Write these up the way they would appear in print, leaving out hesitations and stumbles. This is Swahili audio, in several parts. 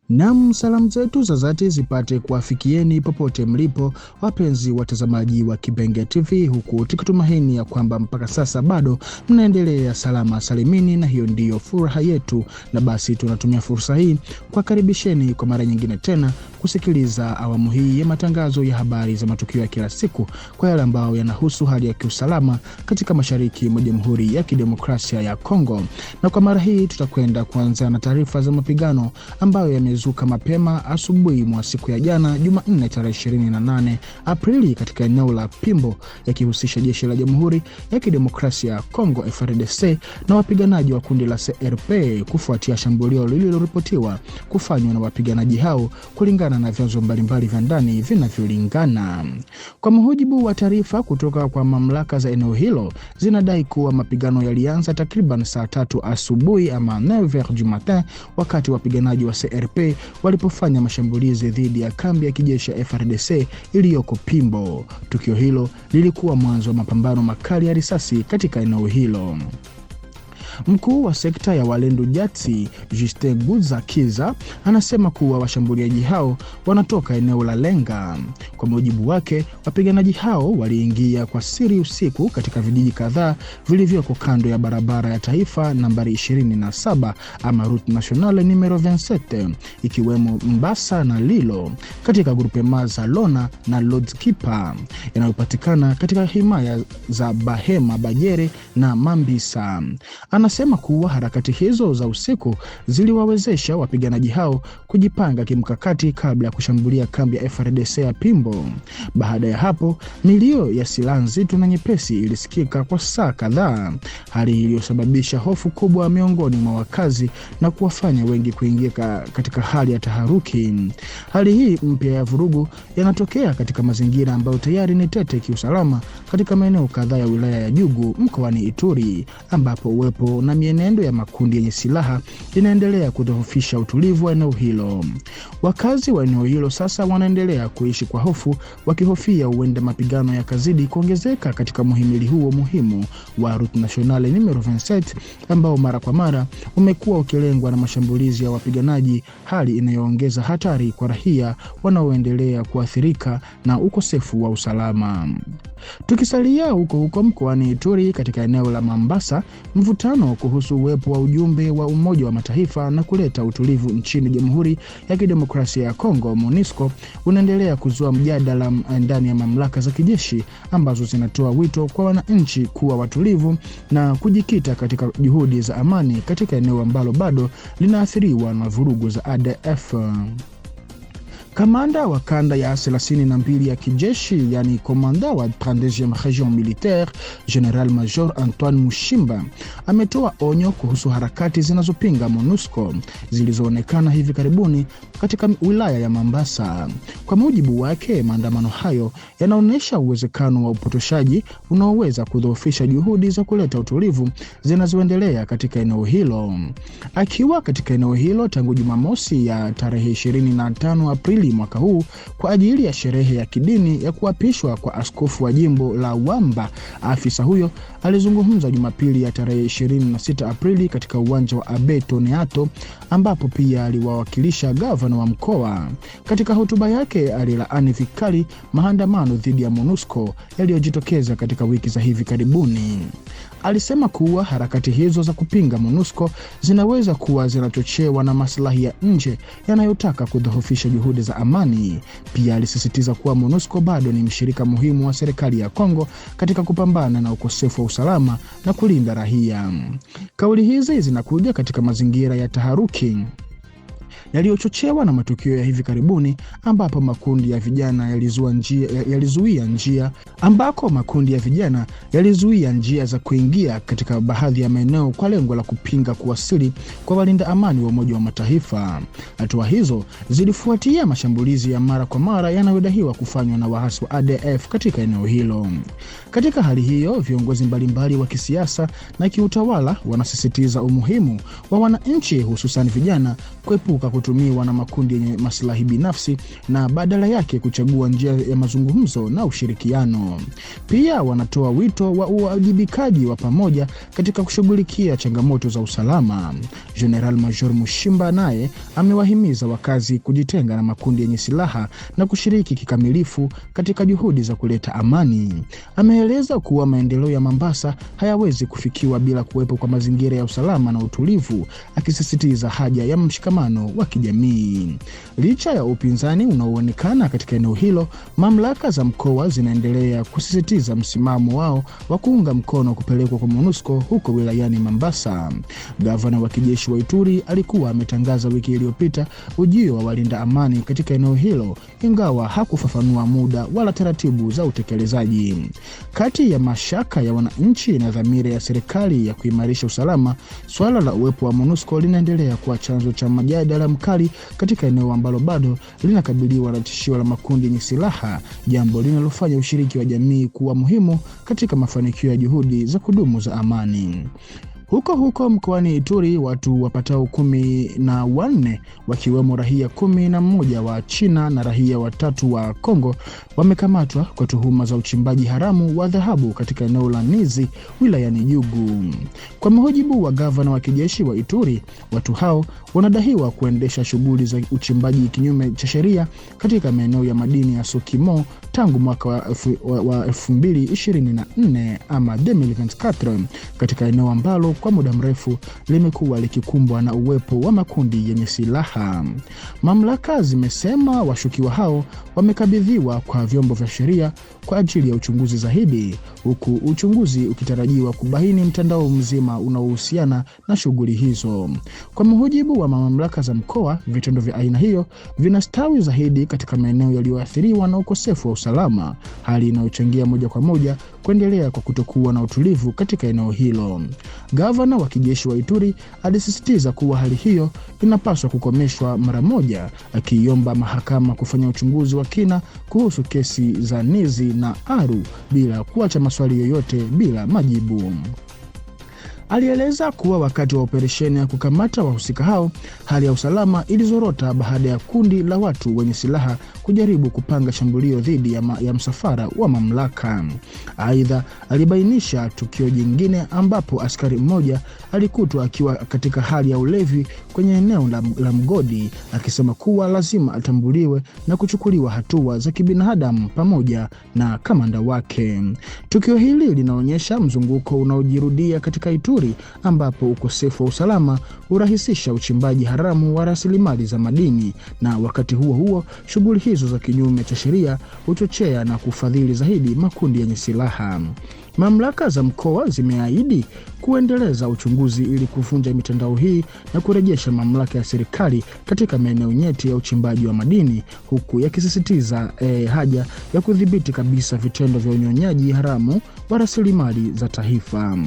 Naam, salamu zetu za dhati zipate kuafikieni popote mlipo, wapenzi watazamaji wa Kibenge TV, huku tukitumaini ya kwamba mpaka sasa bado mnaendelea salama salimini, na hiyo ndiyo furaha yetu. Na basi tunatumia fursa hii kwa karibisheni kwa mara nyingine tena kusikiliza awamu hii ya matangazo ya habari za matukio ya kila siku, kwa yale ambao yanahusu hali ya kiusalama katika mashariki mwa Jamhuri ya Kidemokrasia ya Kongo. Na kwa mara hii tutakwenda kuanza na taarifa za mapigano ambayo yamezuka mapema asubuhi mwa siku ya jana Jumanne tarehe 28 Aprili katika eneo la Pimbo, yakihusisha jeshi la Jamhuri ya Kidemokrasia ya Kongo FARDC na wapiganaji wa kundi la CRP, kufuatia shambulio lililoripotiwa kufanywa na wapiganaji hao, kulingana na vyanzo mbalimbali vya ndani vinavyolingana. Kwa mujibu wa taarifa kutoka kwa mamlaka za eneo hilo, zinadai kuwa mapigano yalianza takriban saa 3 asubuhi ama 9h du matin, wakati wapiganaji wa CRP walipofanya mashambulizi dhidi ya kambi ya kijeshi ya FARDC iliyoko Pimbo. Tukio hilo lilikuwa mwanzo wa mapambano makali ya risasi katika eneo hilo. Mkuu wa sekta ya Walendu Jatsi, Justin Guzakiza, anasema kuwa washambuliaji hao wanatoka eneo la Lenga. Kwa mujibu wake, wapiganaji hao waliingia kwa siri usiku katika vijiji kadhaa vilivyoko kando ya barabara ya taifa nambari 27 ama Route Nationale numero 27, ikiwemo Mbasa na Lilo, katika grupema za Lona na Lodskipa yanayopatikana katika himaya za Bahema, Bajere na Mambisa. Anasema kuwa harakati hizo za usiku ziliwawezesha wapiganaji hao kujipanga kimkakati kabla ya kushambulia kambi ya FARDC ya Pimbo. Baada ya hapo, milio ya silaha nzito na nyepesi ilisikika kwa saa kadhaa, hali iliyosababisha hofu kubwa miongoni mwa wakazi na kuwafanya wengi kuingia katika hali ya taharuki. Hali hii mpya ya vurugu yanatokea katika mazingira ambayo tayari ni tete kiusalama katika maeneo kadhaa ya wilaya ya Jugu mkoani Ituri, ambapo uwepo na mienendo ya makundi yenye silaha inaendelea kudhoofisha utulivu wa eneo hilo. Wakazi wa eneo hilo sasa wanaendelea kuishi kwa hofu, wakihofia huenda mapigano yakazidi kuongezeka katika muhimili huo muhimu wa Route Nationale numero 27, ambao mara kwa mara umekuwa ukilengwa na mashambulizi ya wapiganaji, hali inayoongeza hatari kwa raia wanaoendelea kuathirika na ukosefu wa usalama. Tukisalia huko mkoani Ituri, katika eneo la Mambasa, mvutano kuhusu uwepo wa ujumbe wa Umoja wa Mataifa na kuleta utulivu nchini Jamhuri ya Kidemokrasia ya Kongo MONUSCO unaendelea kuzua mjadala ndani ya mamlaka za kijeshi, ambazo zinatoa wito kwa wananchi kuwa watulivu na kujikita katika juhudi za amani katika eneo ambalo bado linaathiriwa na vurugu za ADF. Kamanda wa kanda ya 32 ya kijeshi, yani komanda wa 32e Region Militaire, General Major Antoine Mushimba, ametoa onyo kuhusu harakati zinazopinga MONUSCO zilizoonekana hivi karibuni katika wilaya ya Mambasa. Kwa mujibu wake, maandamano hayo yanaonyesha uwezekano wa upotoshaji unaoweza kudhoofisha juhudi za kuleta utulivu zinazoendelea katika eneo hilo. Akiwa katika eneo hilo tangu Jumamosi ya tarehe 25 Aprili mwaka huu kwa ajili ya sherehe ya kidini ya kuapishwa kwa askofu wa jimbo la Wamba, afisa huyo alizungumza Jumapili ya tarehe 26 Aprili katika uwanja wa Abeto Neato, ambapo pia aliwawakilisha gavana wa mkoa. Katika hotuba yake alilaani vikali maandamano dhidi ya MONUSCO yaliyojitokeza katika wiki za hivi karibuni. Alisema kuwa harakati hizo za kupinga MONUSCO zinaweza kuwa zinachochewa na maslahi ya nje yanayotaka kudhoofisha juhudi za amani. Pia alisisitiza kuwa MONUSCO bado ni mshirika muhimu wa serikali ya Kongo katika kupambana na ukosefu wa usalama na kulinda raia. Kauli hizi zinakuja katika mazingira ya taharuki yaliyochochewa na matukio ya hivi karibuni, ambapo makundi ya vijana yalizuia njia za kuingia katika baadhi ya maeneo kwa lengo la kupinga kuwasili kwa walinda amani wa Umoja wa Mataifa. Hatua hizo zilifuatia mashambulizi ya mara kwa mara yanayodaiwa kufanywa na waasi wa ADF katika eneo hilo. Katika hali hiyo, viongozi mbalimbali wa kisiasa na kiutawala wanasisitiza umuhimu wa wananchi, hususan vijana, kuepuka kuepuka kutumiwa na makundi yenye maslahi binafsi na badala yake kuchagua njia ya mazungumzo na ushirikiano. Pia wanatoa wito wa uwajibikaji wa pamoja katika kushughulikia changamoto za usalama. General Major Mushimba naye amewahimiza wakazi kujitenga na makundi yenye silaha na kushiriki kikamilifu katika juhudi za kuleta amani. Ameeleza kuwa maendeleo ya Mombasa hayawezi kufikiwa bila kuwepo kwa mazingira ya usalama na utulivu, akisisitiza haja ya mshikamano wa kijamii. Licha ya upinzani unaoonekana katika eneo hilo, mamlaka za mkoa zinaendelea kusisitiza msimamo wao wa kuunga mkono kupelekwa kwa MONUSCO huko wilayani Mombasa. Gavana wa kijeshi wa Ituri alikuwa ametangaza wiki iliyopita ujio wa walinda amani katika eneo hilo, ingawa hakufafanua muda wala taratibu za utekelezaji. Kati ya mashaka ya wananchi na dhamira ya serikali ya kuimarisha usalama, swala la uwepo wa MONUSCO linaendelea kuwa chanzo cha mjadala mkali katika eneo ambalo bado linakabiliwa na tishio la makundi yenye silaha, jambo linalofanya ushiriki wa jamii kuwa muhimu katika mafanikio ya juhudi za kudumu za amani. Huko mkoani Ituri, watu wapatao 14 wakiwemo raia 11 wa China na raia 3 wa Kongo wamekamatwa kwa tuhuma za uchimbaji haramu wa dhahabu katika eneo la Nizi wilayani Jugu. Kwa mujibu wa gavana wa kijeshi wa Ituri, watu hao wanadaiwa kuendesha shughuli za uchimbaji kinyume cha sheria katika maeneo ya madini ya Sokimo tangu mwaka wa 2024 ama 2024 katika eneo ambalo kwa muda mrefu limekuwa likikumbwa na uwepo wa makundi yenye silaha. Mamlaka zimesema washukiwa hao wamekabidhiwa kwa vyombo vya sheria kwa ajili ya uchunguzi zaidi, huku uchunguzi ukitarajiwa kubaini mtandao mzima unaohusiana na shughuli hizo. Kwa mujibu wa mamlaka za mkoa, vitendo vya aina hiyo vinastawi zaidi katika maeneo yaliyoathiriwa na ukosefu wa usalama, hali inayochangia moja kwa moja kuendelea kwa kutokuwa na utulivu katika eneo hilo. Gavana wa kijeshi wa Ituri alisisitiza kuwa hali hiyo inapaswa kukomeshwa mara moja, akiomba mahakama kufanya uchunguzi wa kina kuhusu kesi za Nizi na Aru bila kuacha maswali yoyote bila majibu. Alieleza kuwa wakati wa operesheni ya kukamata wahusika hao, hali ya usalama ilizorota baada ya kundi la watu wenye silaha kujaribu kupanga shambulio dhidi ya msafara wa mamlaka. Aidha, alibainisha tukio jingine ambapo askari mmoja alikutwa akiwa katika hali ya ulevi kwenye eneo la mgodi, akisema kuwa lazima atambuliwe na kuchukuliwa hatua za kibinadamu pamoja na kamanda wake. Tukio hili linaonyesha mzunguko unaojirudia katika Ituri, ambapo ukosefu wa usalama urahisisha uchimbaji haramu wa rasilimali za madini, na wakati huo huo shughuli hizo za kinyume cha sheria huchochea na kufadhili zaidi makundi yenye silaha. Mamlaka za mkoa zimeahidi kuendeleza uchunguzi ili kuvunja mitandao hii na kurejesha mamlaka ya serikali katika maeneo nyeti ya uchimbaji wa madini, huku yakisisitiza haja ya kudhibiti kabisa vitendo vya unyonyaji haramu wa rasilimali za taifa.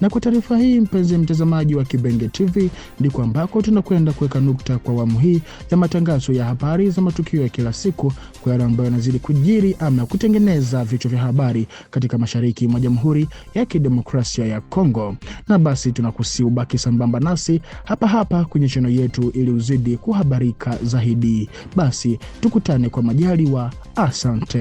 Na kwa taarifa hii, mpenzi mtazamaji wa Kibenge TV, ndiko ambako tunakwenda kuweka nukta kwa awamu hii ya matangazo ya habari za matukio ya kila siku kwa yale ambayo yanazidi kujiri ama kutengeneza vichwa vya habari katika mashariki mwa Jamhuri ya Kidemokrasia ya Kongo. Na basi tunakusihi ubaki sambamba nasi hapa kwenye channel yetu ili uzidi kuhabarika zaidi. Basi tukutane kwa majaliwa. Asante.